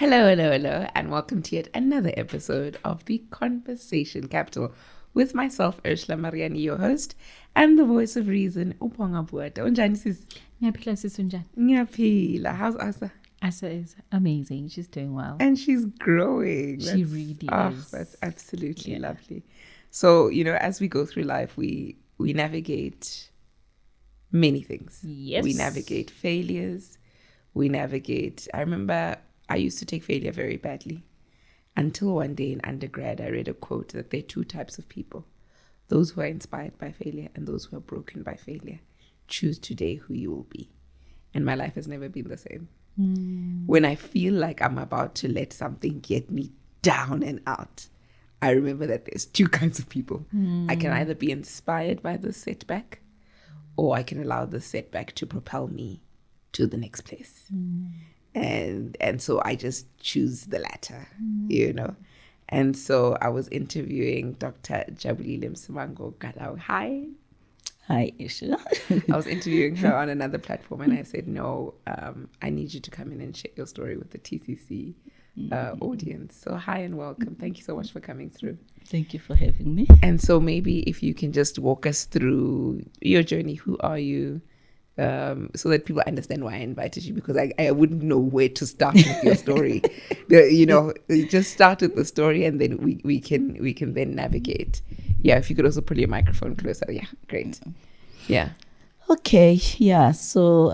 Hello, and welcome to yet another episode of The Conversation Capital with myself, Ursula Mariani, your host, and the voice of reason, Uponga Buata. Unjani sis? Ngiyaphila sis unjani? Ngiyaphila. How's Asa? Asa is amazing. She's doing well. And she's growing. She really is. That's absolutely lovely. So, as we go through life, we navigate many things. Yes. We navigate failures. I remember I used to take failure very badly until one day in undergrad, I read a quote that there are two types of people: those who are inspired by failure and those who are broken by failure. Choose today who you will be. And my life has never been the same. When I feel like I'm about to let something get me down and out, I remember that there's two kinds of people. I can either be inspired by the setback, or I can allow the setback to propel me to the next place. And so I just choose the latter, And so I was interviewing Dr. Jabulile Msimango Gadao. Hi, Isha. I was interviewing her on another platform, and I said, no, I need you to come in and share your story with the TCC audience. So hi and welcome. Thank you so much for coming through. Thank you for having me. And so maybe if you can just walk us through your journey. Who are you? So that people understand why I invited you, because I wouldn't know where to start with your story. Just start with the story, and then we can then navigate. Yeah, if you could also pull your microphone closer. Yeah, great. Yeah. Okay, yeah. So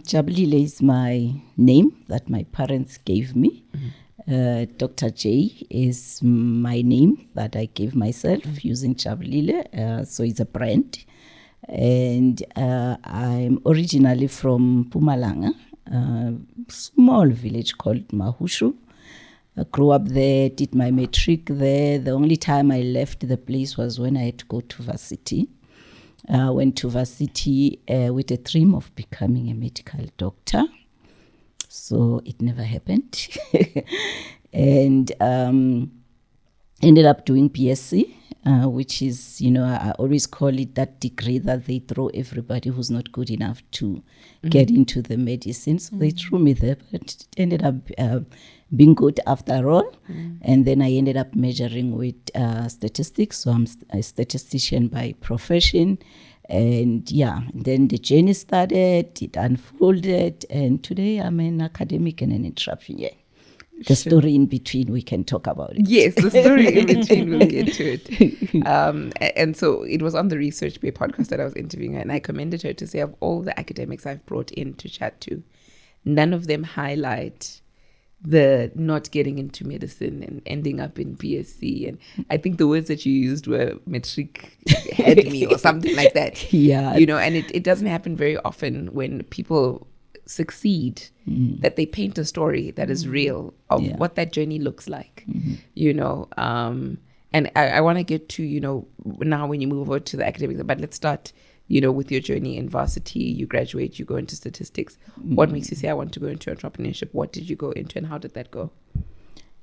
Jabulile is my name that my parents gave me. Dr. J is my name that I gave myself using Jabulile. So it's a brand. And I'm originally from Mpumalanga, a small village called Mahushu. I grew up there, did my matric there. The only time I left the place was when I had to go to varsity. I went to varsity with a dream of becoming a medical doctor. So it never happened. And ended up doing BSc. Which is, I always call it that degree that they throw everybody who's not good enough to get into the medicine. So they threw me there, but it ended up being good after all. And then I ended up majoring with statistics. So I'm a statistician by profession. And then the journey started, it unfolded, and today I'm an academic and an entrepreneur. The story in between, we can talk about it. Yes, the story in between, we'll get to it. And so it was on the Research Bay podcast that I was interviewing her, and I commended her to say, of all the academics I've brought in to chat to, none of them highlight the not getting into medicine and ending up in BSc. And I think the words that you used were matric had me or something like that. Yeah. And it doesn't happen very often when people succeed, that they paint a story that is real of what that journey looks like, and I want to get to, now when you move over to the academics, but let's start, with your journey in varsity. You graduate, you go into statistics. What makes you say, I want to go into entrepreneurship? What did you go into, and how did that go?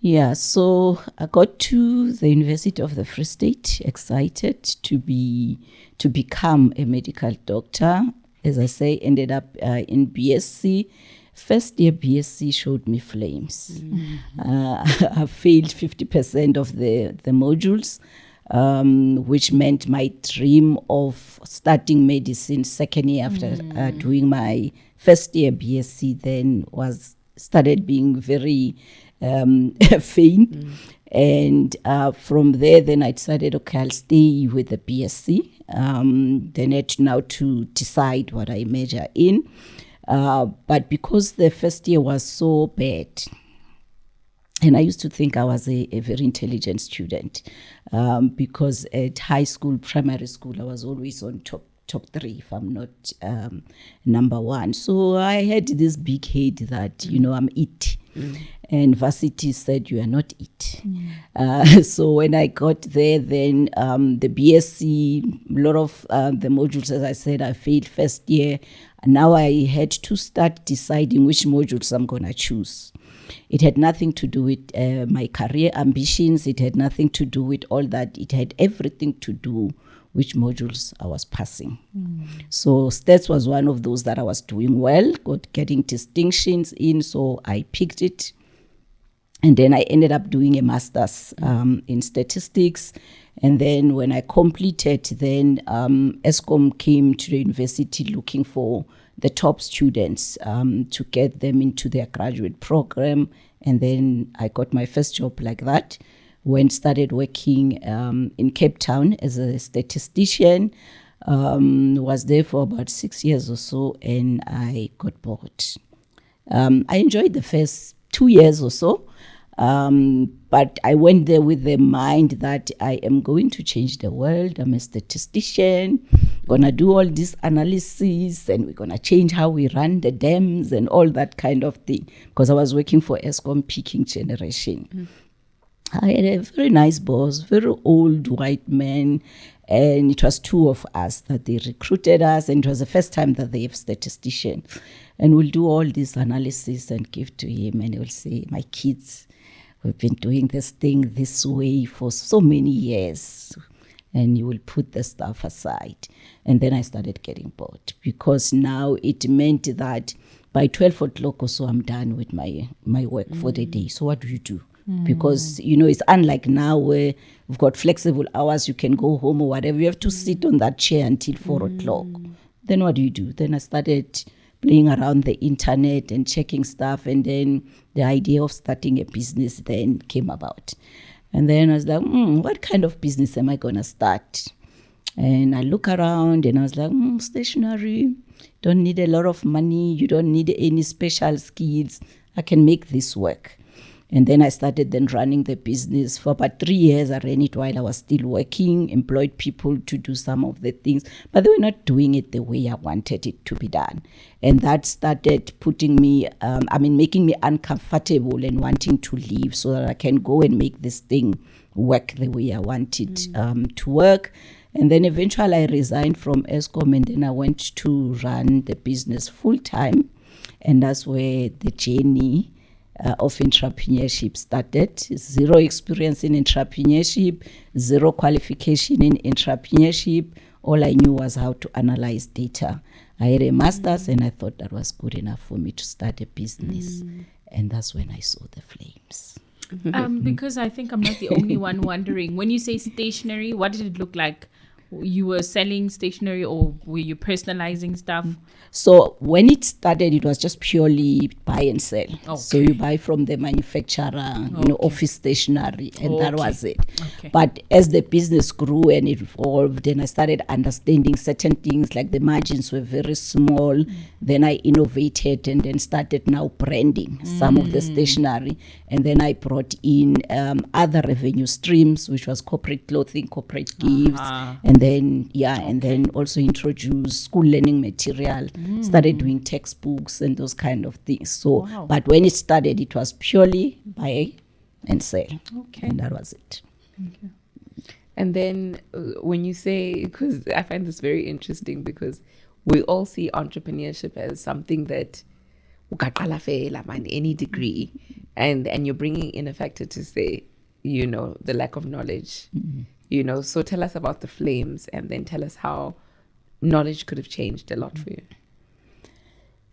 Yeah, so I got to the University of the Free State, excited to become a medical doctor. As I say, ended up in BSc. First year BSc showed me flames. I failed 50% of the modules, which meant my dream of starting medicine second year after doing my first year BSc then started being very faint. And from there, then I decided, okay, I'll stay with the BSc. Then I had now to decide what I major in. But because the first year was so bad, and I used to think I was a very intelligent student, because at high school, primary school, I was always on top three, if I'm not number one. So I had this big head that, I'm it. And varsity said, you are not it. So when I got there, then the BSc, a lot of the modules, as I said, I failed first year. Now I had to start deciding which modules I'm going to choose. It had nothing to do with my career ambitions. It had nothing to do with all that. It had everything to do which modules I was passing. So stats was one of those that I was doing well, getting distinctions in, so I picked it. And then I ended up doing a master's in statistics. And then when I completed, then ESCOM came to the university looking for the top students to get them into their graduate program. And then I got my first job like that. Started working in Cape Town as a statistician. Was there for about 6 years or so, and I got bored. I enjoyed the first 2 years or so, but I went there with the mind that I am going to change the world. I'm a statistician, gonna do all this analysis, and we're gonna change how we run the dams and all that kind of thing, because I was working for ESCOM Peaking Generation. I had a very nice boss, very old white man, and it was 2 of us that they recruited us, and it was the first time that they have statistician. And we'll do all this analysis and give to him, and he'll say, my kids, we've been doing this thing this way for so many years. And you will put the stuff aside. And then I started getting bored, because now it meant that by 12 o'clock or so, I'm done with my work for the day. So what do you do? Because, it's unlike now where we've got flexible hours, you can go home or whatever. You have to sit on that chair until 4 o'clock. Then what do you do? Then I started playing around the internet and checking stuff. And then the idea of starting a business then came about. And then I was like, what kind of business am I going to start? And I look around and I was like, stationery, don't need a lot of money. You don't need any special skills. I can make this work. And then I started then running the business. For about 3 years, I ran it while I was still working, employed people to do some of the things, but they were not doing it the way I wanted it to be done. And that started putting me, making me uncomfortable and wanting to leave so that I can go and make this thing work the way I want it to work. And then eventually I resigned from ESCOM, and then I went to run the business full time. And that's where the journey of entrepreneurship started. 0 experience in entrepreneurship, 0 qualification in entrepreneurship. All I knew was how to analyze data. I had a master's, and I thought that was good enough for me to start a business. And that's when I saw the flames. Because I think I'm not the only one wondering, when you say stationery, what did it look like? You were selling stationery, or were you personalizing stuff? So when it started, it was just purely buy and sell. Okay. So you buy from the manufacturer, office stationery, and that was it. Okay. But as the business grew and it evolved, then I started understanding certain things, like the margins were very small. Then I innovated and then started now branding some of the stationery. And then I brought in other revenue streams, which was corporate clothing, corporate gifts, and then also introduced school learning material, started doing textbooks and those kind of things. So, but when it started, it was purely buy and sell. Okay. And that was it. Okay. And then when you say, because I find this very interesting, because we all see entrepreneurship as something that any degree, and you're bringing in a factor to say, the lack of knowledge. So tell us about the flames, and then tell us how knowledge could have changed a lot for you.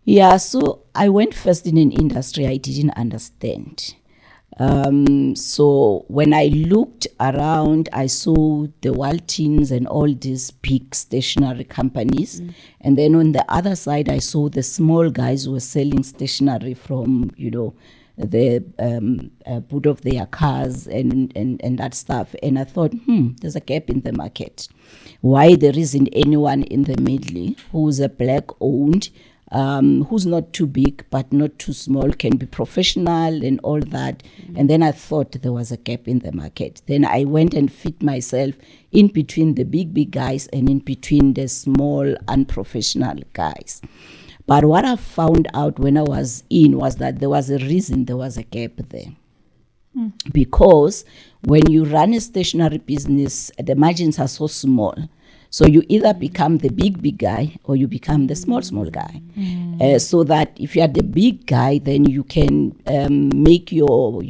Yeah, so I went first in an industry I didn't understand. So when I looked around, I saw the Waltons and all these big stationery companies. And then on the other side, I saw the small guys who were selling stationery from, the boot of their cars and that stuff. And I thought, there's a gap in the market. Why there isn't anyone in the middle who's a black owned, who's not too big but not too small, can be professional and all that. And then I thought there was a gap in the market. Then I went and fit myself in between the big guys and in between the small unprofessional guys. But what I found out when I was in was that there was a reason there was a gap there. Because when you run a stationery business, the margins are so small. So you either become the big guy or you become the small guy. So that if you are the big guy, then you can make your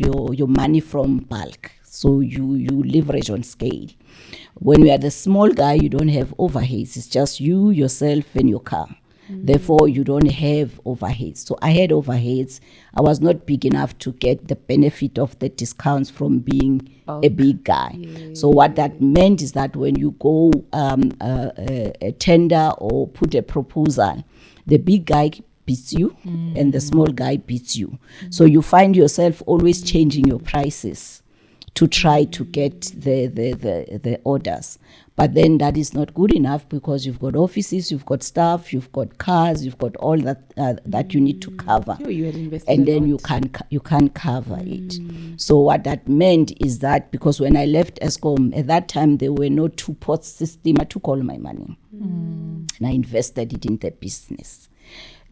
money from bulk. So you leverage on scale. When you are the small guy, you don't have overheads. It's just you, yourself, and your car. Therefore, you don't have overheads. So I had overheads. I was not big enough to get the benefit of the discounts from being a big guy. So what that meant is that when you go a tender or put a proposal, the big guy beats you and the small guy beats you. So you find yourself always changing your prices to try to get the orders. But then that is not good enough because you've got offices, you've got staff, you've got cars, you've got all that that you need to cover. You had invested and a then lot. you can't cover it. So what that meant is that because when I left ESCOM, at that time there were no two-pot system. I took all my money and I invested it in the business.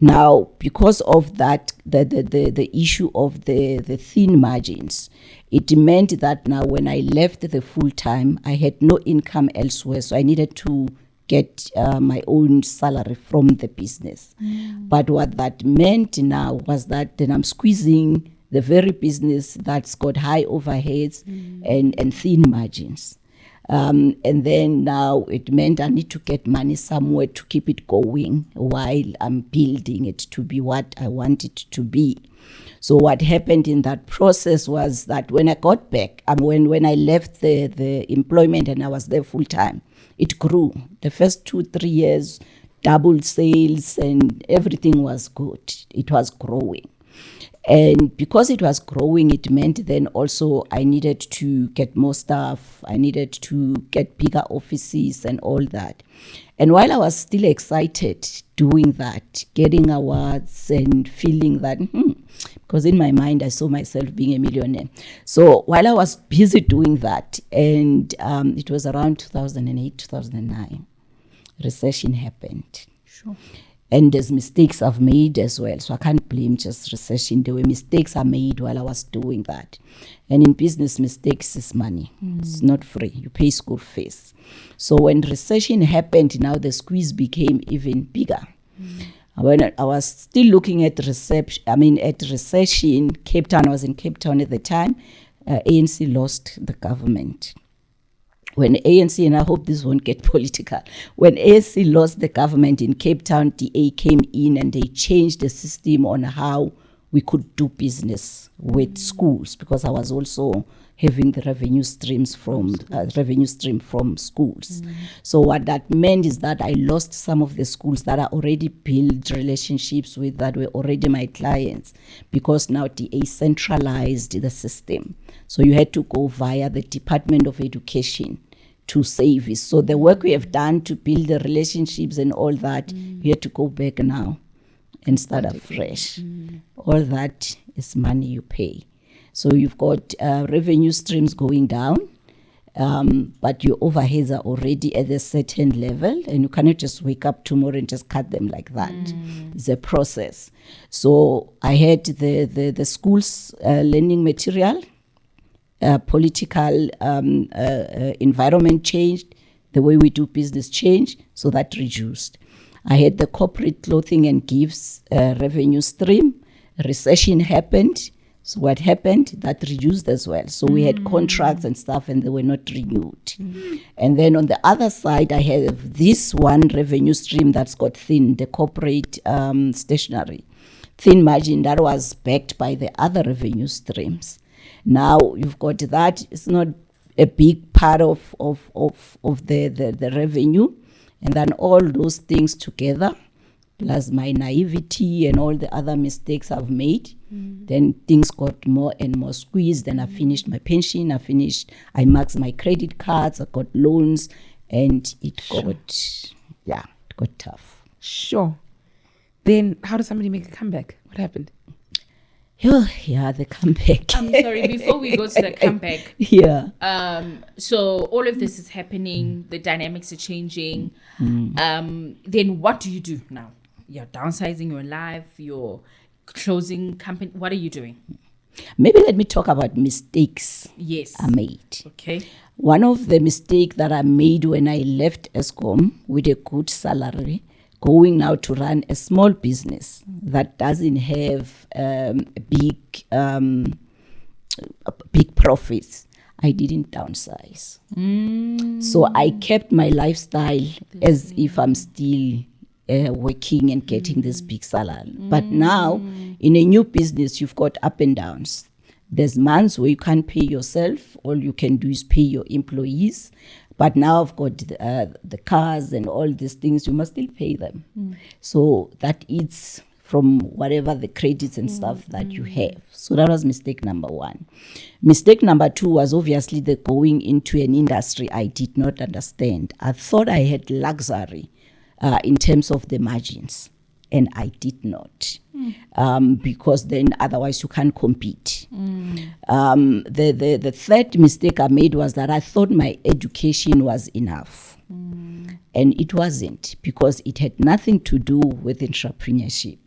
Now, because of that, the issue of the thin margins, it meant that now when I left the full time, I had no income elsewhere. So I needed to get my own salary from the business. But what that meant now was that then I'm squeezing the very business that's got high overheads and thin margins. And then now it meant I need to get money somewhere to keep it going while I'm building it to be what I want it to be. So what happened in that process was that when I got back, when I left the employment and I was there full time, it grew. The first 2-3 years, doubled sales and everything was good. It was growing. And because it was growing, it meant then also I needed to get more staff. I needed to get bigger offices and all that. And while I was still excited doing that, getting awards and feeling that, because in my mind I saw myself being a millionaire. So while I was busy doing that, and it was around 2008, 2009, recession happened. Sure. And there's mistakes I've made as well. So I can't blame just recession. There were mistakes I made while I was doing that. And in business, mistakes is money. It's not free. You pay school fees. So when recession happened, now the squeeze became even bigger. When I was still looking at recession, Cape Town, I was in Cape Town at the time, ANC lost the government. When ANC, and I hope this won't get political, when ANC lost the government in Cape Town, DA came in and they changed the system on how we could do business with schools, because I was also having the revenue stream from schools. So what that meant is that I lost some of the schools that I already built relationships with, that were already my clients, because now DA centralized the system. So you had to go via the Department of Education to service. So the work we have done to build the relationships and all that, we had to go back now and start afresh. All that is money you pay. So you've got revenue streams going down, but your overheads are already at a certain level, and you cannot just wake up tomorrow and just cut them like that. It's a process. So I had the school's learning material, political environment changed, the way we do business changed, so that reduced. I had the corporate clothing and gifts revenue stream. Recession happened. So what happened? That reduced as well. So we had contracts and stuff and they were not renewed. And then on the other side, I have this one revenue stream that's got thin, the corporate stationery. Thin margin that was backed by the other revenue streams. Now you've got that. It's not a big part of the revenue. And then all those things together, plus my naivety and all the other mistakes I've made, then things got more and more squeezed. Then I finished my pension, I maxed my credit cards, I got loans, and it got tough. Sure. Then how does somebody make a comeback? What happened? Yeah, the comeback. I'm sorry, before we go to the comeback. Yeah. So all of this is happening, the dynamics are changing. Then what do you do now? You're downsizing your life, you're closing company. What are you doing? Maybe let me talk about mistakes I made. Okay. One of the mistakes that I made when I left ESCOM with a good salary, going now to run a small business that doesn't have big profits, I didn't downsize. So I kept my lifestyle as if I'm still working and getting this big salary. But now, in a new business, you've got up and downs. There's months where you can't pay yourself. All you can do is pay your employees. But now I've got the cars and all these things. You must still pay them. So that eats from whatever the credits and stuff that you have. So that was mistake number one. Mistake number two was obviously the going into an industry I did not understand. I thought I had luxury in terms of the margins, and I did not. Because then otherwise you can't compete. The third mistake I made was that I thought my education was enough. And it wasn't, because it had nothing to do with entrepreneurship.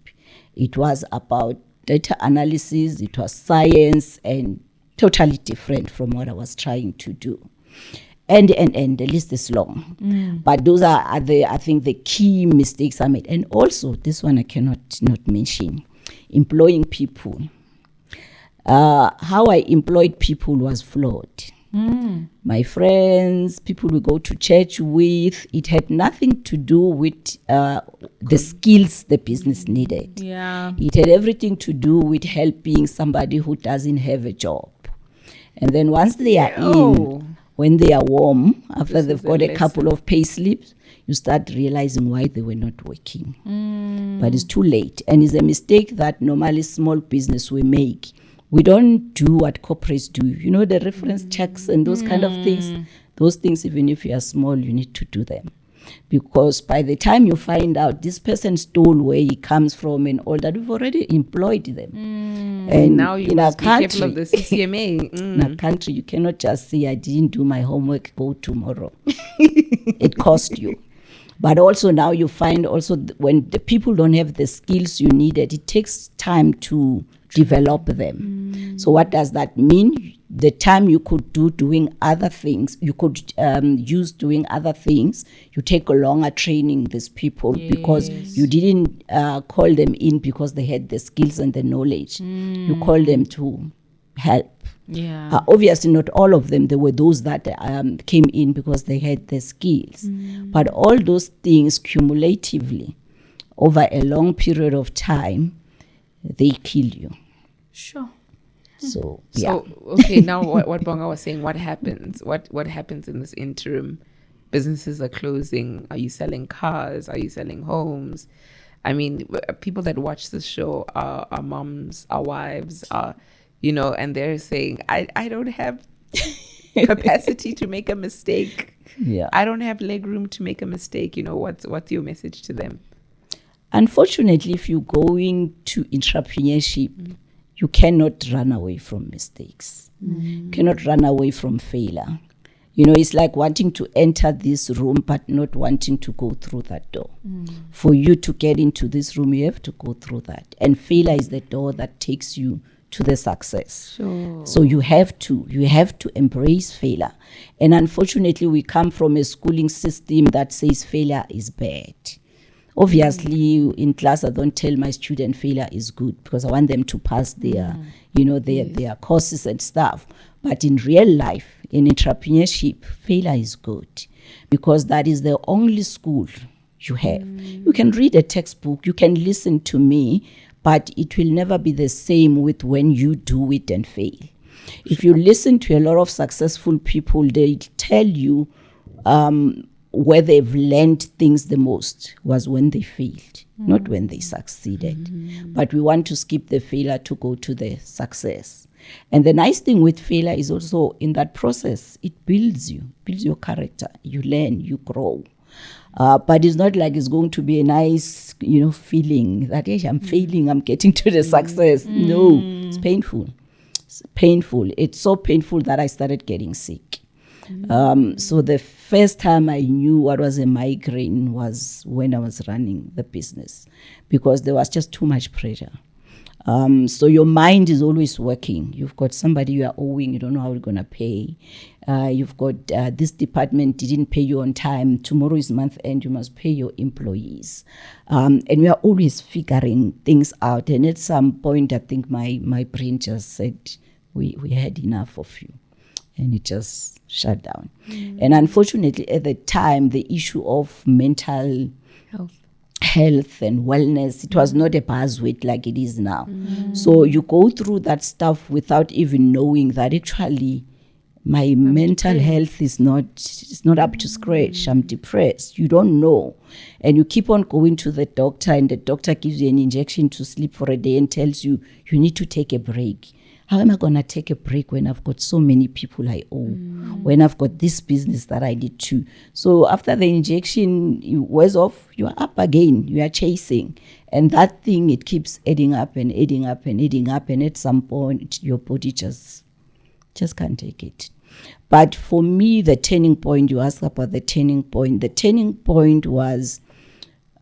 It was about data analysis, it was science, and totally different from what I was trying to do. And the list is long. But those are I think the key mistakes I made. And also, this one I cannot not mention, employing people. How I employed people was flawed. My friends, people we go to church with, it had nothing to do with the skills the business needed. Yeah. It had everything to do with helping somebody who doesn't have a job. And then once they are in, when they are warm, after they've got a couple of pay slips, you start realizing why they were not working. But it's too late. And it's a mistake that normally small business will make. We don't do what corporates do. You know, the reference checks and those kind of things. Those things, even if you are small, you need to do them. Because by the time you find out this person stole where he comes from and all that, we've already employed them. And now you must be careful of the CCMA. In our country, you cannot just say, I didn't do my homework, go tomorrow. It cost you. But also now you find also when the people don't have the skills you needed, it takes time to develop them. So what does that mean? The time you could do doing other things, you could use doing other things, you take a longer training these people because you didn't call them in because they had the skills and the knowledge. You call them to help. Yeah. Obviously, not all of them. There were those that came in because they had the skills. But all those things cumulatively, over a long period of time, they kill you. Sure. So, yeah. So, okay, now what Bonga was saying, what happens? What happens in this interim? Businesses are closing. Are you selling cars? Are you selling homes? I mean, people that watch this show are moms, are wives, are, you know, and they're saying, I don't have capacity to make a mistake. Yeah. I don't have leg room to make a mistake. You know, what's your message to them? Unfortunately, if you're going to entrepreneurship, you cannot run away from mistakes. You cannot run away from failure. You know, it's like wanting to enter this room but not wanting to go through that door. For you to get into this room, you have to go through that. And failure is the door that takes you to the success. Sure. So you have to embrace failure. And unfortunately, we come from a schooling system that says failure is bad. Obviously, in class, I don't tell my student failure is good because I want them to pass their, their courses and stuff. But in real life, in entrepreneurship, failure is good because that is the only school you have. You can read a textbook, you can listen to me, but it will never be the same with when you do it and fail. If you listen to a lot of successful people, they tell you where they've learned things the most was when they failed, not when they succeeded. But we want to skip the failure to go to the success. And the nice thing with failure is also in that process, it builds your character. You learn, you grow. But it's not like it's going to be a nice, feeling that, yes, I'm failing, I'm getting to the success. No, it's painful. It's painful. It's so painful that I started getting sick. So the first time I knew what was a migraine was when I was running the business because there was just too much pressure. So your mind is always working. You've got somebody you are owing, you don't know how you're going to pay. You've got this department didn't pay you on time. Tomorrow is month end, you must pay your employees. And we are always figuring things out. And at some point, I think my brain just said, we had enough of you. And it just shut down. And unfortunately, at the time, the issue of mental health and wellness. It was not a buzzword like it is now. So you go through that stuff without even knowing that actually my mental health is not up to scratch. I'm depressed. You don't know. And you keep on going to the doctor, and the doctor gives you an injection to sleep for a day and tells you you need to take a break. How am I going to take a break when I've got so many people I owe, when I've got this business that I need to? So after the injection wears off, you are up again, you are chasing. And that thing, it keeps adding up and adding up and adding up. And at some point, your body just can't take it. But for me, the turning point, you asked about the turning point was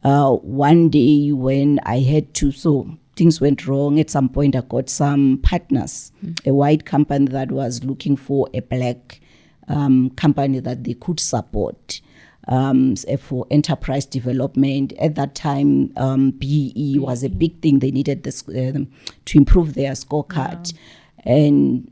one day when I had to, so things went wrong. At some point, I got some partners, a white company that was looking for a black company that they could support for enterprise development. At that time, BE was a big thing. They needed this to improve their scorecard. And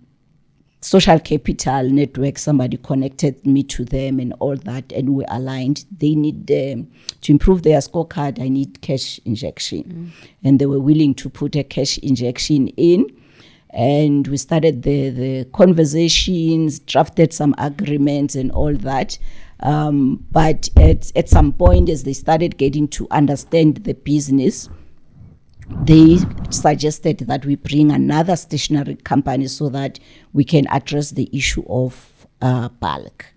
Social Capital Network, somebody connected me to them and all that, and we aligned. They need to improve their scorecard. I need cash injection, and they were willing to put a cash injection in. And we started the conversations, drafted some agreements and all that. But at some point, as they started getting to understand the business, they suggested that we bring another stationery company so that we can address the issue of bulk.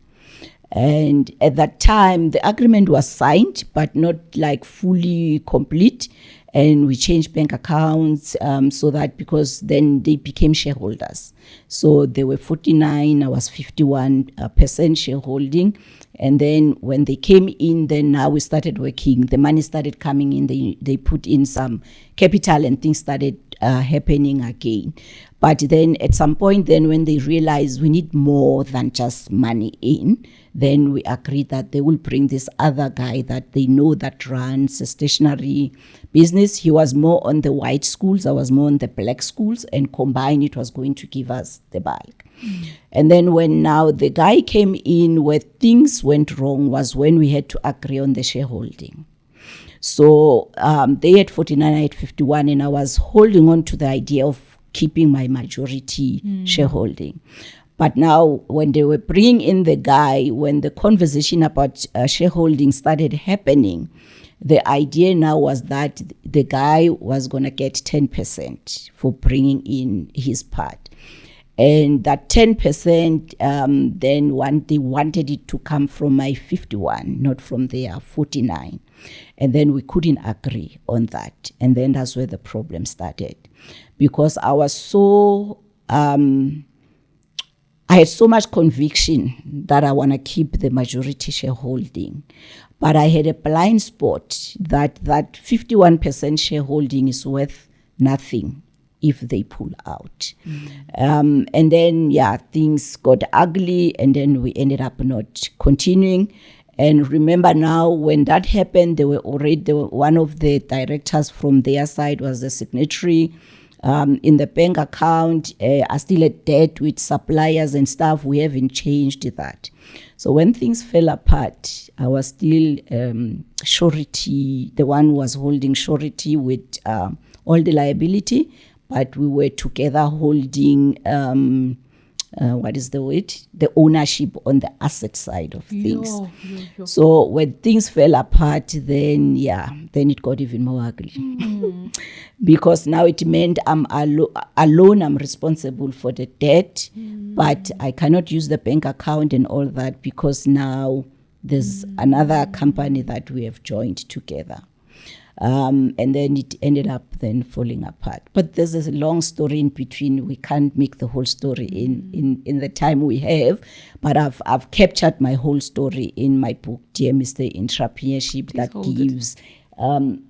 And at that time, the agreement was signed, but not like fully complete. And we changed bank accounts so that, because then they became shareholders. So they were 49, I was 51% shareholding. And then when they came in, then now we started working. The money started coming in. They put in some capital and things started happening again. But then at some point, then when they realized we need more than just money in, then we agreed that they will bring this other guy that they know that runs a stationery business. He was more on the white schools, I was more on the black schools, and combined it was going to give us the bulk. And then when now the guy came in, where things went wrong was when we had to agree on the shareholding. So they had 49, I had 51, and I was holding on to the idea of keeping my majority shareholding. But now when they were bringing in the guy, when the conversation about shareholding started happening, the idea now was that the guy was going to get 10% for bringing in his part. And that 10%, then they wanted it to come from my 51, not from their 49. And then we couldn't agree on that. And then that's where the problem started. Because I was so, I had so much conviction that I want to keep the majority shareholding. But I had a blind spot that 51% shareholding is worth nothing if they pull out. And then, things got ugly, and then we ended up not continuing. And remember now, when that happened, one of the directors from their side was the signatory. In the bank account, are still at debt with suppliers and stuff. We haven't changed that. So when things fell apart, I was still surety, the one who was holding surety with all the liability, but we were together holding, the ownership on the asset side of things. So when things fell apart, then it got even more ugly. Because now it meant I'm alone, I'm responsible for the debt, but I cannot use the bank account and all that because now there's another company that we have joined together. And then it ended up then falling apart. But there's a long story in between. We can't make the whole story in the time we have. But I've captured my whole story in my book, Dear Mr. Entrepreneurship,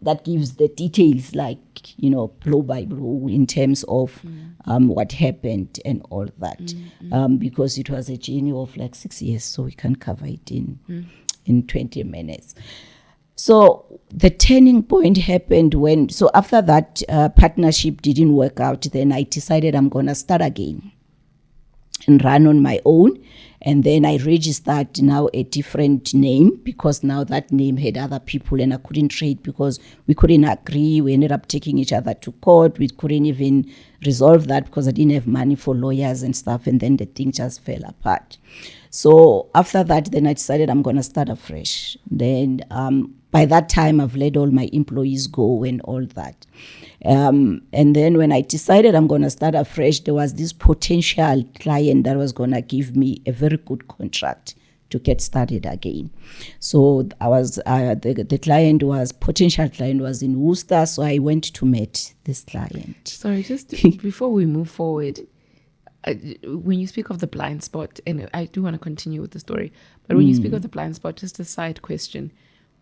that gives the details, like, blow by blow in terms of what happened and all that. Because it was a journey of like 6 years, so we can't cover it in 20 minutes. So the turning point happened so after that partnership didn't work out, then I decided I'm going to start again and run on my own. And then I registered now a different name because now that name had other people and I couldn't trade because we couldn't agree. We ended up taking each other to court. We couldn't even resolve that because I didn't have money for lawyers and stuff. And then the thing just fell apart. So after that, then I decided I'm going to start afresh. Then by that time, I've let all my employees go and all that. And then when I decided I'm going to start afresh, there was this potential client that was going to give me a very good contract to get started again. So I was the client was potential client was in Worcester, so I went to meet this client. Sorry, just before we move forward, when you speak of the blind spot, and I do want to continue with the story, but when you speak of the blind spot, just a side question: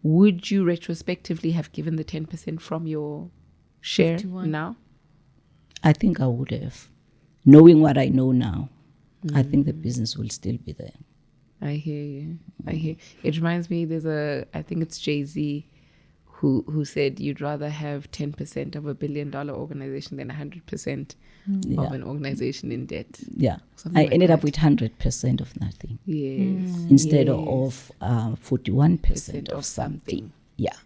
would you retrospectively have given the 10% from your share 51. now? I think I would have, knowing what I know now. I think the business will still be there. I hear you. I hear. It reminds me. I think it's Jay-Z, who said you'd rather have 10% of $1 billion organization than 100% of an organization in debt. Yeah, Something I like ended up that. with 100% of nothing Yes. instead Yes. of 41% of of something. Yeah.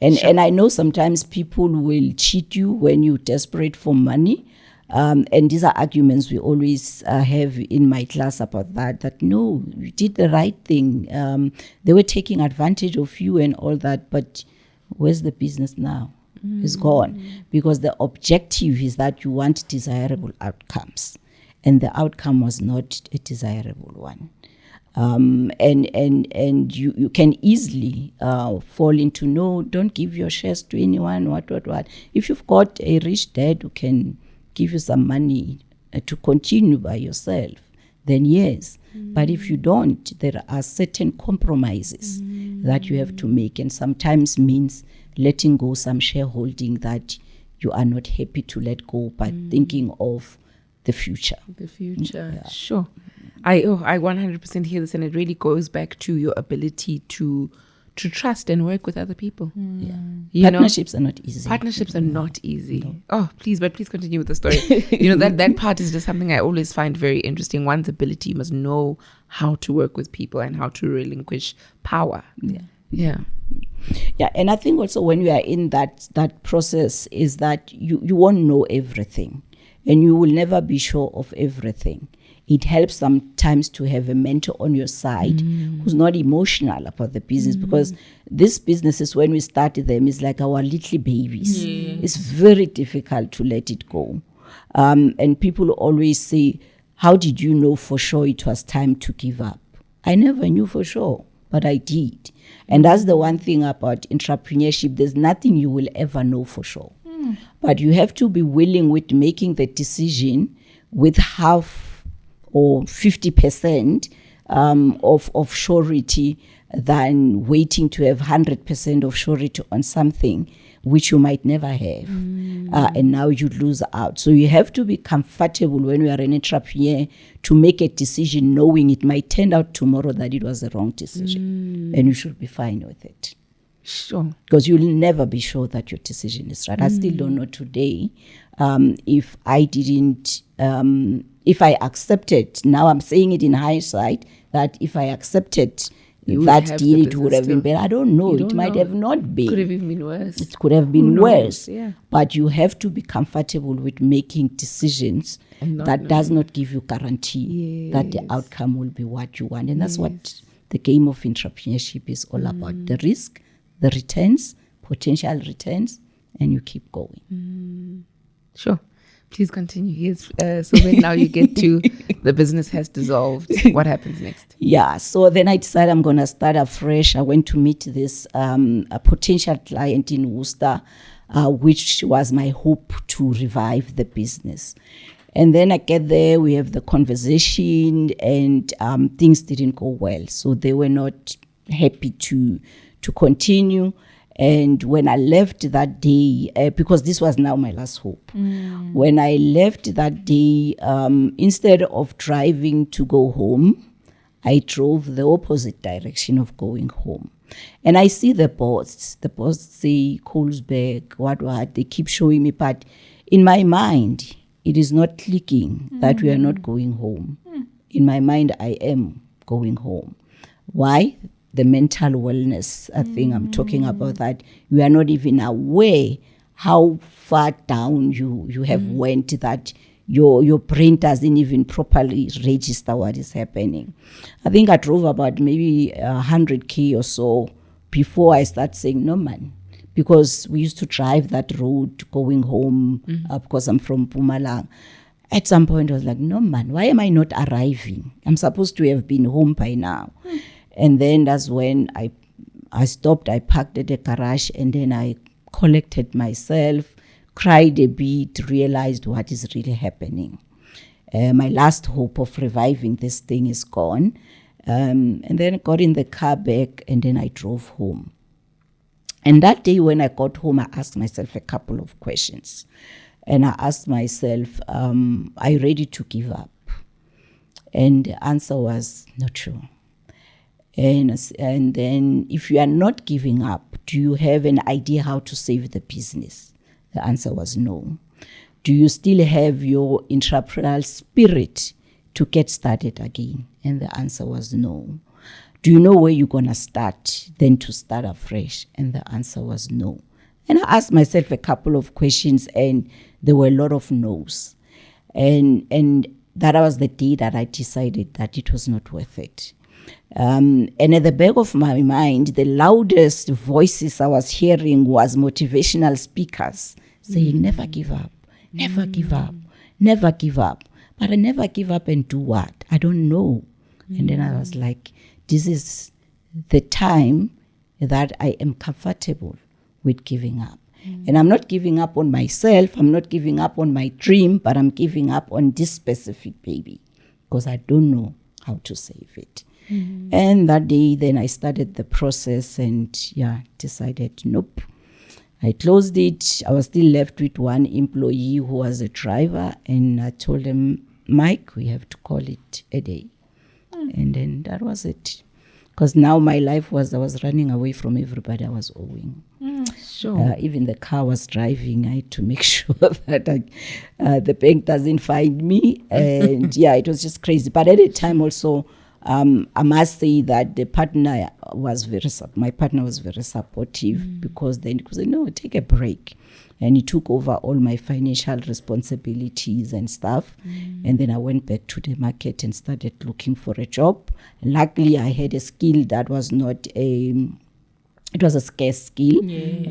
And I know sometimes people will cheat you when you're desperate for money. And these are arguments we always have in my class about that no, you did the right thing. They were taking advantage of you and all that, but where's the business now? It's gone. Because the objective is that you want desirable outcomes. And the outcome was not a desirable one. And you can easily fall into, no, don't give your shares to anyone, what. If you've got a rich dad who can give you some money to continue by yourself, then yes. But if you don't, there are certain compromises that you have to make, and sometimes means letting go some shareholding that you are not happy to let go, but thinking of the future. The future. Yeah. Sure. I 100% hear this, and it really goes back to your ability to trust and work with other people. Yeah. You Partnerships are not easy. Partnerships are not easy. No. Oh, please continue with the story. that part is just something I always find very interesting. One's ability, you must know how to work with people and how to relinquish power. Yeah. Yeah, and I think also when you are in that process is that you won't know everything, and you will never be sure of everything. It helps sometimes to have a mentor on your side who's not emotional about the business, because these businesses, when we started them, is like our little babies. It's very difficult to let it go. And people always say, how did you know for sure it was time to give up? I never knew for sure, but I did. And that's the one thing about entrepreneurship. There's nothing you will ever know for sure. But you have to be willing with making the decision with half or 50% of surety than waiting to have 100% of surety on something which you might never have. And now you lose out. So you have to be comfortable when you are an entrepreneur to make a decision knowing it might turn out tomorrow that it was the wrong decision. And you should be fine with it. Sure. Because you'll never be sure that your decision is right. I still don't know today if I didn't... if I accepted, now I'm saying it in hindsight, that if I accepted that deal, it would have been better. I don't know. It might have not been. Could have even been worse. It could have been worse. Yeah. But you have to be comfortable with making decisions that does not give you guarantee that the outcome will be what you want. And that's what the game of entrepreneurship is all about. The risk, the returns, potential returns, and you keep going. Sure. Please continue. Yes. So then now you get to the business has dissolved. What happens next? Yeah. So then I decided I'm going to start afresh. I went to meet this a potential client in Worcester, which was my hope to revive the business. And then I get there, we have the conversation, and things didn't go well. So they were not happy to continue. And when I left that day, because this was now my last hope, when I left that day, instead of driving to go home, I drove the opposite direction of going home. And I see the posts say Colesberg, what, they keep showing me, but in my mind, it is not clicking that we are not going home. in my mind, I am going home. Why? The mental wellness thing I'm talking about, that you are not even aware how far down you have went, that your brain doesn't even properly register what is happening. I think I drove about maybe 100K or so before I start saying, no man, because we used to drive that road going home because I'm from Mpumalanga. At some point I was like, no man, why am I not arriving? I'm supposed to have been home by now. And then that's when I stopped, I parked at the garage, and then I collected myself, cried a bit, realized what is really happening. My last hope of reviving this thing is gone. And then I got in the car back, and then I drove home. And that day when I got home, I asked myself a couple of questions. And I asked myself, are you ready to give up? And the answer was not sure. And then if you are not giving up, do you have an idea how to save the business? The answer was no. Do you still have your entrepreneurial spirit to get started again? And the answer was no. Do you know where you're going to start, then to start afresh? And the answer was no. And I asked myself a couple of questions, and there were a lot of no's. And that was the day that I decided that it was not worth it. And at the back of my mind, the loudest voices I was hearing was motivational speakers saying, never give up, never give up, never give up. But I never give up and do what? I don't know. And then I was like, this is the time that I am comfortable with giving up. And I'm not giving up on myself, I'm not giving up on my dream, but I'm giving up on this specific baby because I don't know how to save it. And that day, then I started the process and decided, nope. I closed it. I was still left with one employee who was a driver, and I told him, Mike, we have to call it a day. And then that was it. Because now my life was, I was running away from everybody I was owing. Sure. Even the car I was driving, I had to make sure that the bank doesn't find me. And it was just crazy. But at the time also, I must say that my partner was very supportive because then he said, no, take a break. And he took over all my financial responsibilities and stuff. And then I went back to the market and started looking for a job. And luckily, I had a skill that was not it was a scarce skill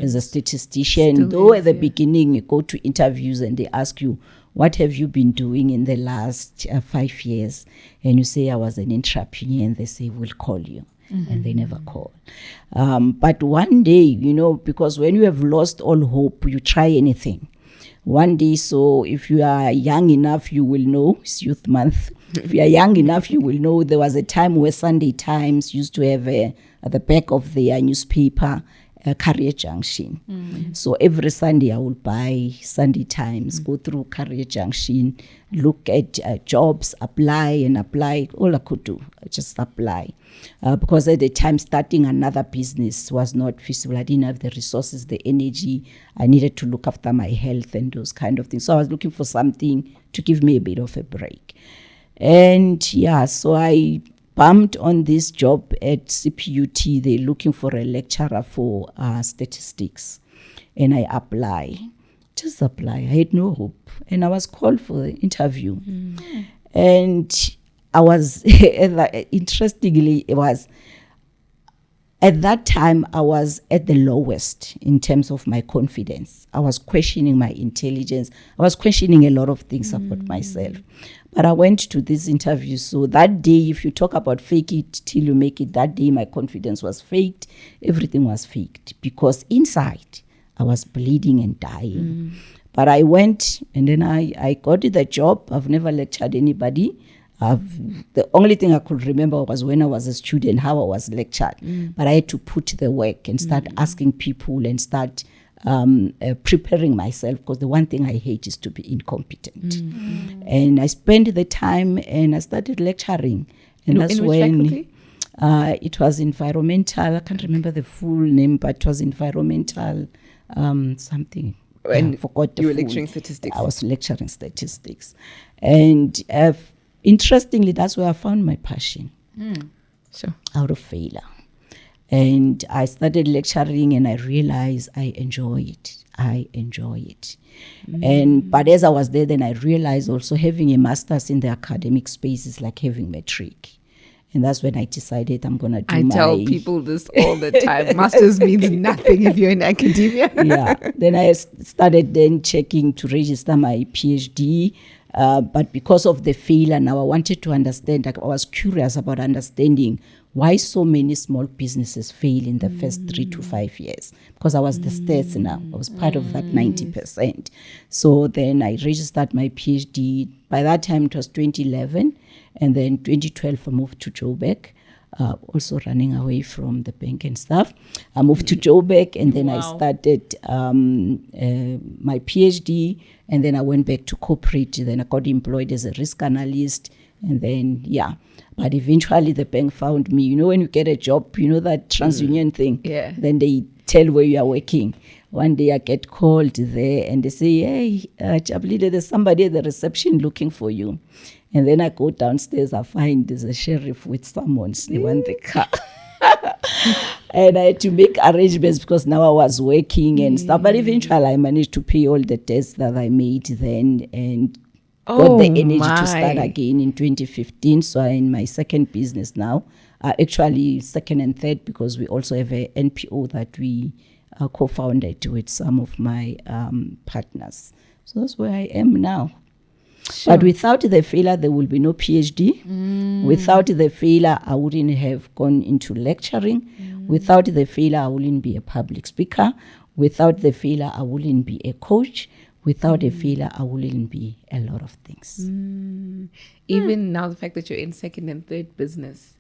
as a statistician. Though at the beginning, you go to interviews and they ask you, what have you been doing in the last 5 years? And you say, I was an entrepreneur, and they say, we'll call you. And they never call. But one day, because when you have lost all hope, you try anything. One day, so if you are young enough, you will know, it's Youth Month. If you are young enough, you will know there was a time where Sunday Times used to have at the back of their newspaper, Career Junction. So every Sunday I would buy Sunday Times, go through Career Junction, look at jobs, apply. All I could do, just apply. Because at the time starting another business was not feasible. I didn't have the resources, the energy. I needed to look after my health and those kind of things. So I was looking for something to give me a bit of a break. And so I bumped on this job at CPUT. They're looking for a lecturer for statistics. And I just apply. I had no hope. And I was called for the interview. And I was, interestingly, it was, at that time, I was at the lowest in terms of my confidence. I was questioning my intelligence. I was questioning a lot of things about myself. But I went to this interview. So that day, if you talk about fake it till you make it, that day my confidence was faked. Everything was faked because inside I was bleeding and dying. But I went and then I got the job. I've never lectured anybody. The only thing I could remember was when I was a student, how I was lectured. But I had to put the work and start asking people and start preparing myself, because the one thing I hate is to be incompetent. And I spent the time and I started lecturing. And that's in when which faculty? It was environmental. I can't remember the full name, but it was environmental something. And I forgot the you were full. lecturing statistics? I was lecturing statistics. And interestingly, that's where I found my passion. Sure. Out of failure. And I started lecturing and I realized I enjoy it. But as I was there, then I realized also having a master's in the academic space is like having matric. And that's when I decided I'm going to do I tell people this all the time. Masters means nothing if you're in academia. Yeah. Then I started then checking to register my PhD. But because of the failure now, I wanted to understand, like, I was curious about understanding why so many small businesses fail in the first 3 to 5 years. Because I was the stats now. I was part of that 90%. So then I registered my PhD. By that time, it was 2011. And then 2012, I moved to Joburg. Also running away from the bank and stuff. I moved to Joburg, and then I started my PhD, and then I went back to corporate. Then I got employed as a risk analyst, and then, But eventually the bank found me. You know, when you get a job, you know that TransUnion thing? Yeah. Then they tell where you are working. One day I get called there, and they say, hey, Chablide, there's somebody at the reception looking for you. And then I go downstairs, I find there's a sheriff with summons. They want the car. And I had to make arrangements because now I was working and stuff. But eventually I managed to pay all the debts that I made then and got the energy to start again in 2015. So I'm in my second business now. Actually second and third, because we also have a NPO that we co-founded with some of my partners. So that's where I am now. Sure. But without the failure, there will be no PhD. Without the failure, I wouldn't have gone into lecturing. Without the failure, I wouldn't be a public speaker. Without the failure, I wouldn't be a coach. Without a failure, I wouldn't be a lot of things. Even now, the fact that you're in second and third business,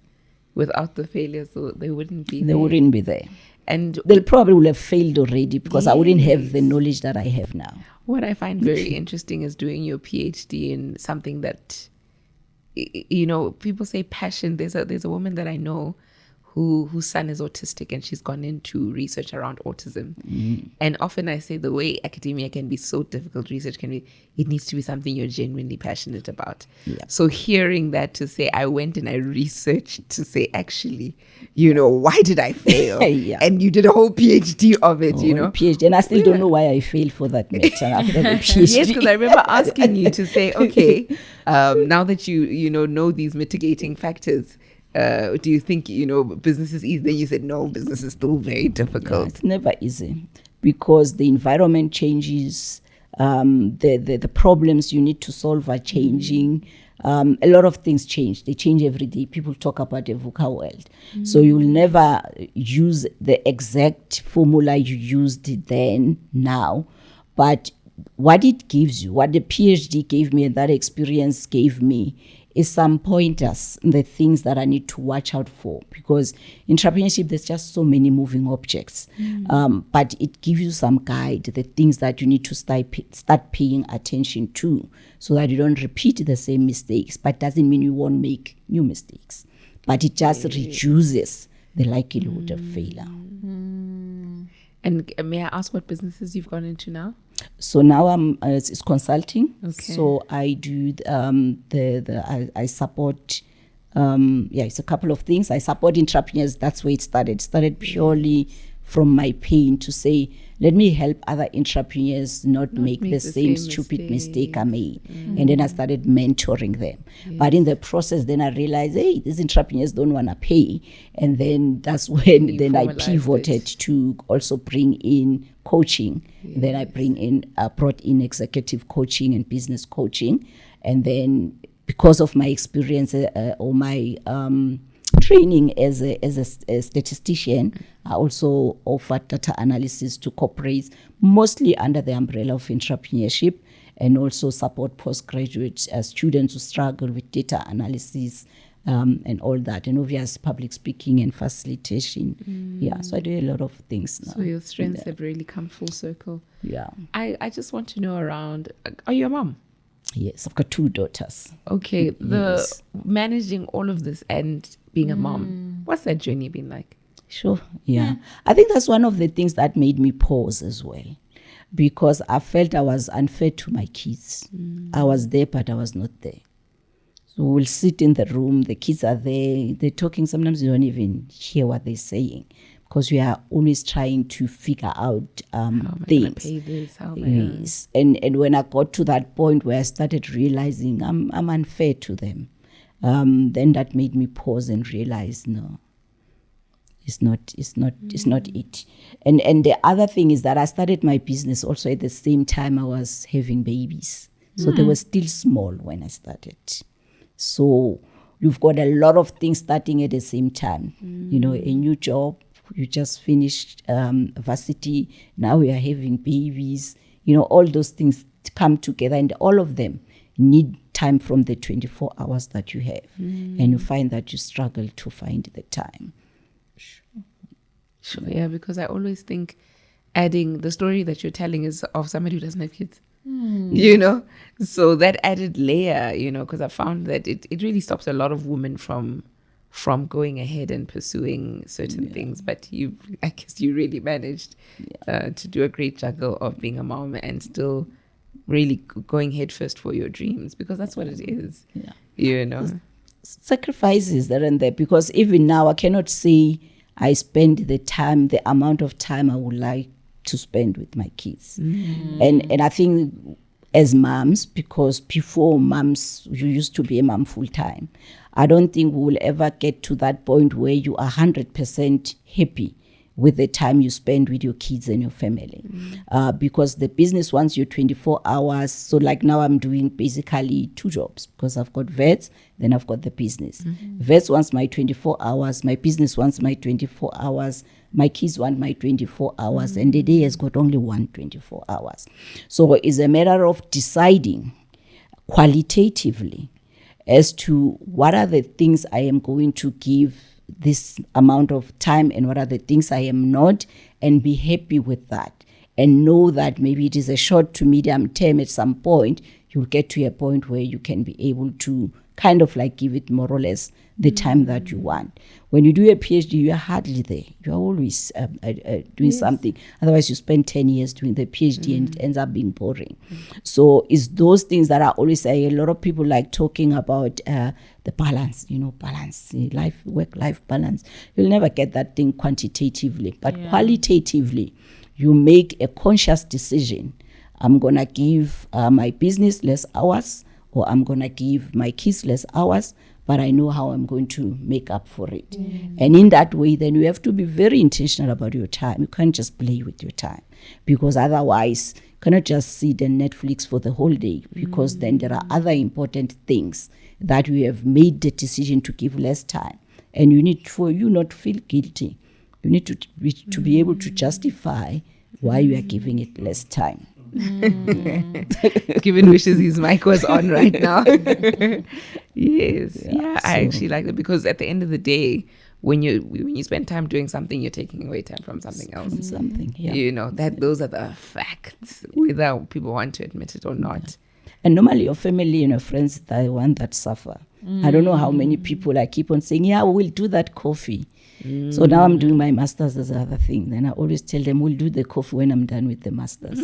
without the failure, so they wouldn't be there. They wouldn't be there. And they probably would have failed already because I wouldn't have the knowledge that I have now. What I find very interesting is doing your PhD in something that, you know, people say passion. There's a woman that I know whose son is autistic, and she's gone into research around autism. And often I say the way academia can be so difficult, research can be, it needs to be something you're genuinely passionate about. So hearing that, to say I went and I researched to say, actually, you know, why did I fail? And you did a whole PhD of it, you know. PhD, and I still don't know why I failed for that matter after the PhD. Yes, because I remember asking you to say, okay, now that you know these mitigating factors, do you think, you know, business is easy? Then you said, no, business is still very difficult. It's never easy because the environment changes. The problems you need to solve are changing. A lot of things change. They change every day. People talk about a VUCA world. So you will never use the exact formula you used then, now. But what it gives you, what the PhD gave me and that experience gave me, is some pointers, the things that I need to watch out for, because in entrepreneurship there's just so many moving objects. But it gives you some guide, the things that you need to start paying attention to, so that you don't repeat the same mistakes. But doesn't mean you won't make new mistakes, but it just reduces the likelihood of failure. And may I ask what businesses you've gone into now? So now it's consulting. Okay. So I do I support. It's a couple of things. I support entrepreneurs. That's where it started. It started purely from my pain to say, let me help other entrepreneurs not make the same stupid mistake I made. And then I started mentoring them. But in the process, then I realized, hey, these entrepreneurs don't want to pay. And then that's when then I pivoted to also bring in coaching. Then I brought in executive coaching and business coaching. And then because of my experience or my training as a statistician, I also offer data analysis to corporates, mostly under the umbrella of entrepreneurship, and also support postgraduate students who struggle with data analysis and all that, and obviously public speaking and facilitation. So I do a lot of things now. So your strengths have really come full circle. I just want to know around, are you a mom? Yes, I've got 2 daughters. Okay, managing all of this and being a mom, what's that journey been like? Sure, I think that's one of the things that made me pause as well, because I felt I was unfair to my kids. I was there, but I was not there. So we'll sit in the room, the kids are there, they're talking. Sometimes you don't even hear what they're saying because we are always trying to figure out How am I things. gonna pay this? How am I Yes. And when I got to that point where I started realizing I'm unfair to them, then that made me pause and realize, no, it's not it. And the other thing is that I started my business also at the same time I was having babies. So they were still small when I started. So you've got a lot of things starting at the same time. You know, a new job, you just finished varsity, now we are having babies. You know, all those things come together, and all of them need time from the 24 hours that you have. And you find that you struggle to find the time. Sure, yeah, because I always think adding the story that you're telling is of somebody who doesn't have kids. You know, so that added layer, you know, because I found that it really stops a lot of women from going ahead and pursuing certain things. But I guess you really managed to do a great juggle of being a mom and still really going head first for your dreams, because that's what it is. Yeah. You know, Sacrifices that are there, because even now I cannot say I spend the amount of time I would like to spend with my kids. And I think as moms, because before moms, you used to be a mom full time, I don't think we will ever get to that point where you are 100% happy with the time you spend with your kids and your family. Because the business wants you 24 hours. So like now I'm doing basically 2 jobs, because I've got vets, then I've got the business. Vets wants my 24 hours, my business wants my 24 hours, my kids want my 24 hours, and the day has got only 124 hours. So it's a matter of deciding qualitatively as to what are the things I am going to give this amount of time and what are the things I am not, and be happy with that, and know that maybe it is a short to medium term. At some point you'll get to a point where you can be able to kind of like give it more or less the time that you want. When you do a PhD, you are hardly there. You are always doing something. Otherwise, you spend 10 years doing the PhD and it ends up being boring. So it's those things that I always say. A lot of people like talking about the balance, balance, work-life balance. You'll never get that thing quantitatively, but qualitatively, you make a conscious decision. I'm going to give my business less hours, or I'm going to give my kids less hours, but I know how I'm going to make up for it. And in that way, then you have to be very intentional about your time. You can't just play with your time, because otherwise you cannot just sit on Netflix for the whole day, because then there are other important things that we have made the decision to give less time. And you need, for you not to feel guilty, you need to be able to justify why you are giving it less time. Given wishes his mic was on right now. Yes. I actually like it, because at the end of the day, when you spend time doing something, you're taking away time from something else. Those are the facts, whether people want to admit it or not. And normally your family and your friends are the one that suffer. I don't know how many people I keep on saying, we'll do that coffee. So now I'm doing my master's as the other thing. Then I always tell them, we'll do the coffee when I'm done with the master's.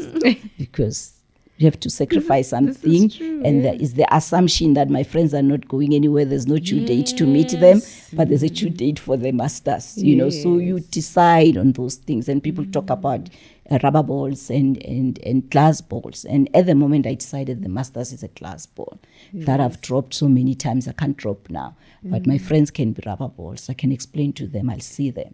Because you have to sacrifice something. And there is the assumption that my friends are not going anywhere. There's no due date to meet them, but there's a due date for the masters. So you decide on those things. And people talk about rubber balls and glass balls. And at the moment I decided the masters is a glass ball that I've dropped so many times I can't drop now. But my friends can be rubber balls. I can explain to them. I'll see them.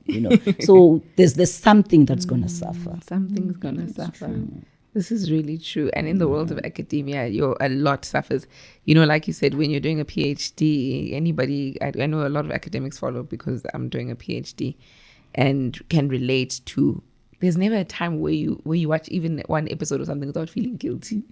So there's something that's going to suffer. Something's going to suffer. True. This is really true. And in the world of academia, a lot suffers. Like you said, when you're doing a PhD, I know a lot of academics follow because I'm doing a PhD and can relate to. There's never a time where you watch even one episode or something without feeling guilty.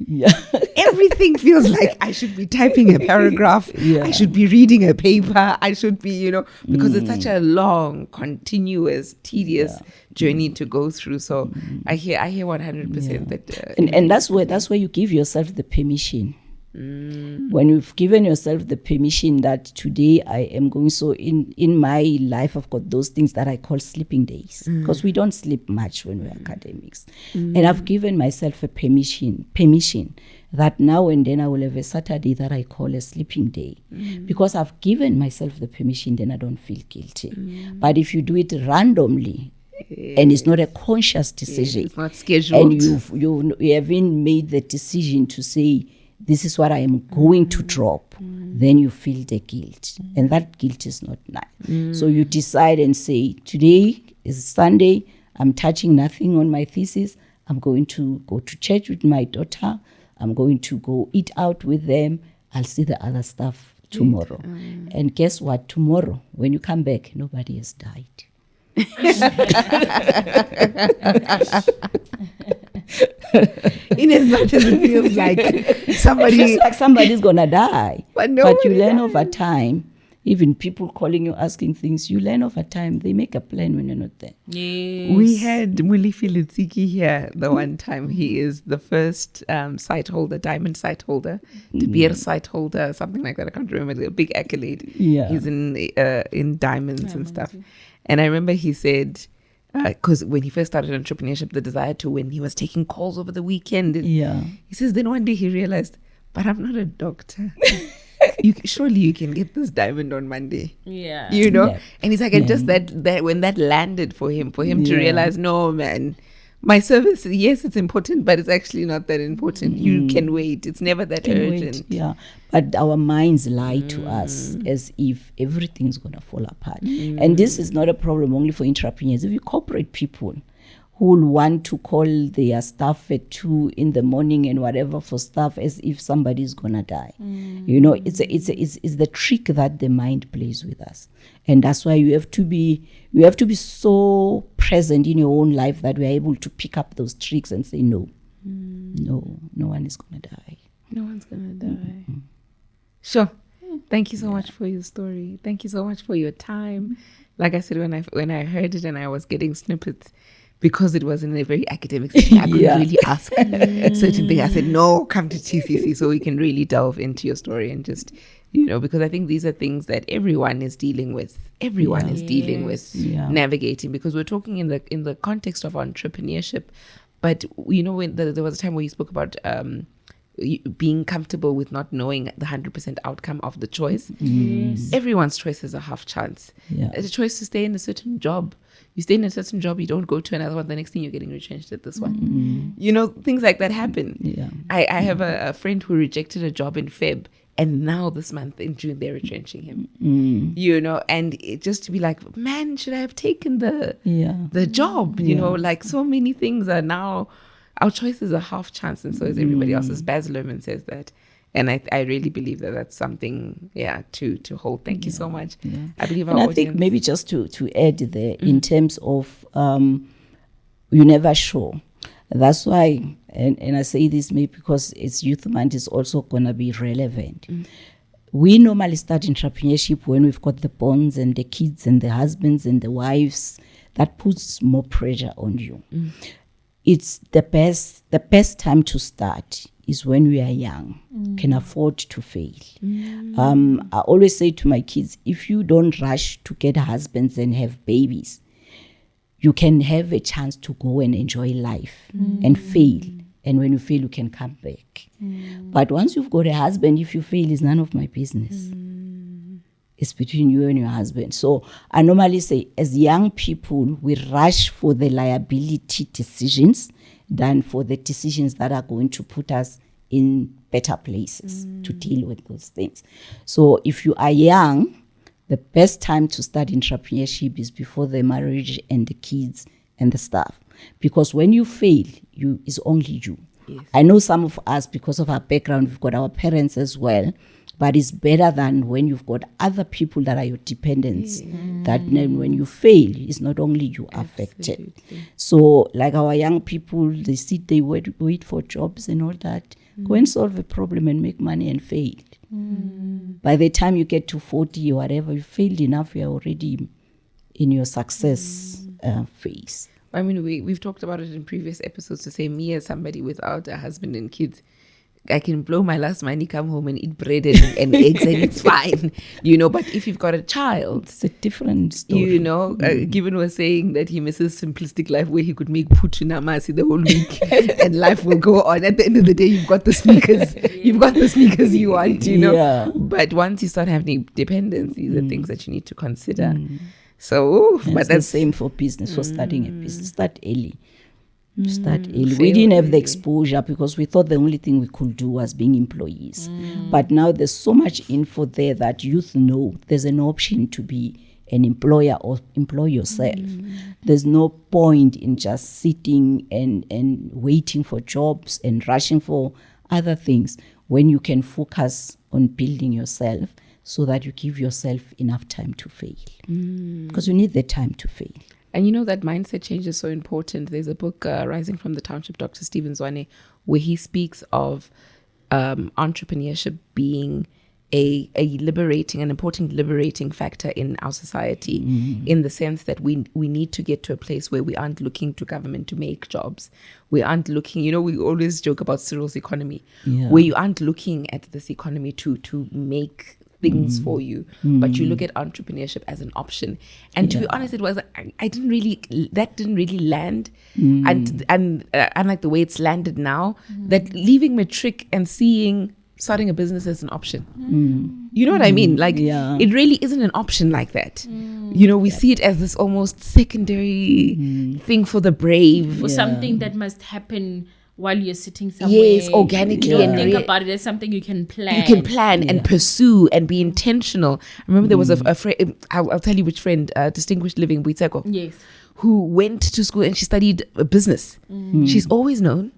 Everything feels like I should be typing a paragraph. I should be reading a paper. I should be, because it's such a long, continuous, tedious journey to go through. So I hear 100% that. And that's where you give yourself the permission When you've given yourself the permission that today I am going, so in my life I've got those things that I call sleeping days, because we don't sleep much when we're academics. And I've given myself a permission that now and then I will have a Saturday that I call a sleeping day. Because I've given myself the permission, then I don't feel guilty. But if you do it randomly, and it's not a conscious decision, it's not scheduled, and you haven't made the decision to say, this is what I am going to drop, then you feel the guilt. And that guilt is not nice. So you decide and say, today is Sunday, I'm touching nothing on my thesis. I'm going to go to church with my daughter. I'm going to go eat out with them. I'll see the other stuff tomorrow. And guess what? Tomorrow, when you come back, nobody has died. In as much as it feels like somebody's gonna die, but you learn over time. Even people calling you, asking things, you learn over time. They make a plan when you're not there. Yes. We had Mulifi Litsiki here the one time. He is the first site holder, diamond site holder, De Beer site holder, something like that. I can't remember, a big accolade. Yeah. He's in diamonds and stuff. And I remember he said, because when he first started entrepreneurship, the desire to win, he was taking calls over the weekend. Yeah. He says, then one day he realized, but I'm not a doctor. Surely you can get this diamond on Monday. Yeah. You know? Yeah. And he's like, and just that when that landed for him to realize, no, man, my service, yes, it's important, but it's actually not that important. You can wait. It's never that urgent. Yeah. But our minds lie to us as if everything's going to fall apart. And this is not a problem only for entrepreneurs. If you corporate people who will want to call their staff at 2 a.m. and whatever for stuff as if somebody's gonna die. You know, it's the trick that the mind plays with us. And that's why you have to be so present in your own life that we're able to pick up those tricks and say, no one is gonna die. No one's gonna die. Sure. Thank you so much for your story. Thank you so much for your time. Like I said, when I heard it and I was getting snippets, because it was in a very academic setting, I couldn't really ask certain things. I said, no, come to TCC so we can really delve into your story and just, because I think these are things that everyone is dealing with. Everyone is dealing with navigating, because we're talking in the context of entrepreneurship. But, when there was a time where you spoke about being comfortable with not knowing the 100% outcome of the choice. Yes. Everyone's choice is a half chance. It's a choice to stay in a certain job. You stay in a certain job, you don't go to another one. The next thing you're getting retrenched at this one. Things like that happen. Yeah. I have a friend who rejected a job in Feb, and now this month in June they're retrenching him. And it just to be like, man, should I have taken the job? Like so many things are now. Our choice is a half chance, and so is everybody else's. Baz Luhrmann says that. And I really believe that that's something, to hold. Thank you so much. Yeah. I believe and our I audience... think maybe just to add there, in terms of you never sure. That's why, and I say this maybe because it's Youth Month is also going to be relevant. We normally start entrepreneurship when we've got the bonds and the kids and the husbands and the wives. That puts more pressure on you. It's the best time to start is when we are young, can afford to fail. I always say to my kids, if you don't rush to get husbands and have babies, you can have a chance to go and enjoy life and fail. And when you fail, you can come back. But once you've got a husband, if you fail, it's none of my business. It's between you and your husband. So I normally say, as young people, we rush for the liability decisions than for the decisions that are going to put us in better places to deal with those things. So if you are young, the best time to start entrepreneurship is before the marriage and the kids and the stuff. Because when you fail, it's only you. Yes. I know some of us, because of our background, we've got our parents as well. But it's better than when you've got other people that are your dependents. That then when you fail, it's not only you affected. So like our young people, they sit, they wait for jobs and all that. Go and solve a problem and make money and fail. By the time you get to 40 or whatever, you failed enough, you're already in your success phase. I mean, we've talked about it in previous episodes to say, me as somebody without a husband and kids, I can blow my last money, come home and eat bread and eggs, and it's fine, you know. But if you've got a child, It's a different story. you know, Given was saying that he misses simplistic life where he could make putu namasi the whole week and life will go on. At the end of the day, you've got the sneakers, you want, you know. Yeah. But once you start having dependence, these are things that you need to consider. So, And but it's the that's same for business, for starting a business. Start early. Start early. Fail We didn't have the early. exposure because we thought the only thing we could do was being employees. But now there's so much info there that youth know there's an option to be an employer or employ yourself. There's no point in just sitting and waiting for jobs and rushing for other things when you can focus on building yourself so that you give yourself enough time to fail. Because you need the time to fail. And you know that mindset change is so important. There's a book, Rising from the Township, Dr. Stephen Zwane, where he speaks of entrepreneurship being an important liberating factor in our society, in the sense that we need to get to a place where we aren't looking to government to make jobs. We aren't looking, you know, we always joke about Cyril's economy, where you aren't looking at this economy to make things for you, but you look at entrepreneurship as an option. And to be honest, that didn't really land. And unlike the way it's landed now, that leaving matric and starting a business as an option. You know what I mean? Like, it really isn't an option like that. You know, we see it as this almost secondary thing for the brave. For something that must happen while you're sitting somewhere. Yes, organically. You don't and think about it as something you can plan. You can plan and pursue and be intentional. I remember there was a friend, I'll tell you which friend, Distinguished Living, Buiteko, Yes. who went to school and she studied business. She's always known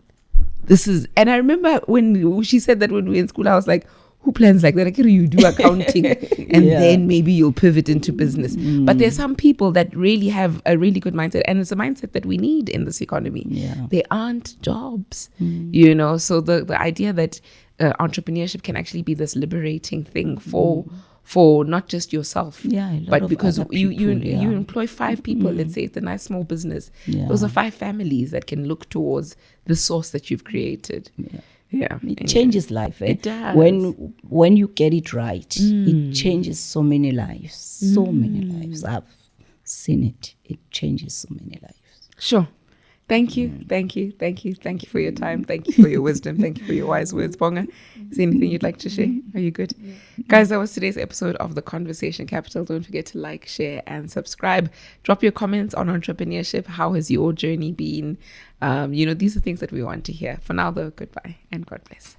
and I remember when she said that when we were in school, I was like, who plans like that? Like, you do accounting and then maybe you'll pivot into business. But there's some people that really have a really good mindset, and it's a mindset that we need in this economy. There aren't jobs, you know. So the idea that entrepreneurship can actually be this liberating thing for not just yourself, but because you employ 5 people. Let's say it's a nice small business. Those are 5 families that can look towards the source that you've created. It changes life. It does. When you get it right, it changes so many lives. So many lives. I've seen it. It changes so many lives. Sure. Thank you for your time. Thank you for your wisdom. Thank you for your wise words, Bonga. Is there anything you'd like to share? Are you good? Guys, that was today's episode of The Conversation Capital. Don't forget to like, share, and subscribe. Drop your comments on entrepreneurship. How has your journey been? You know, these are things that we want to hear. For now, though, goodbye and God bless.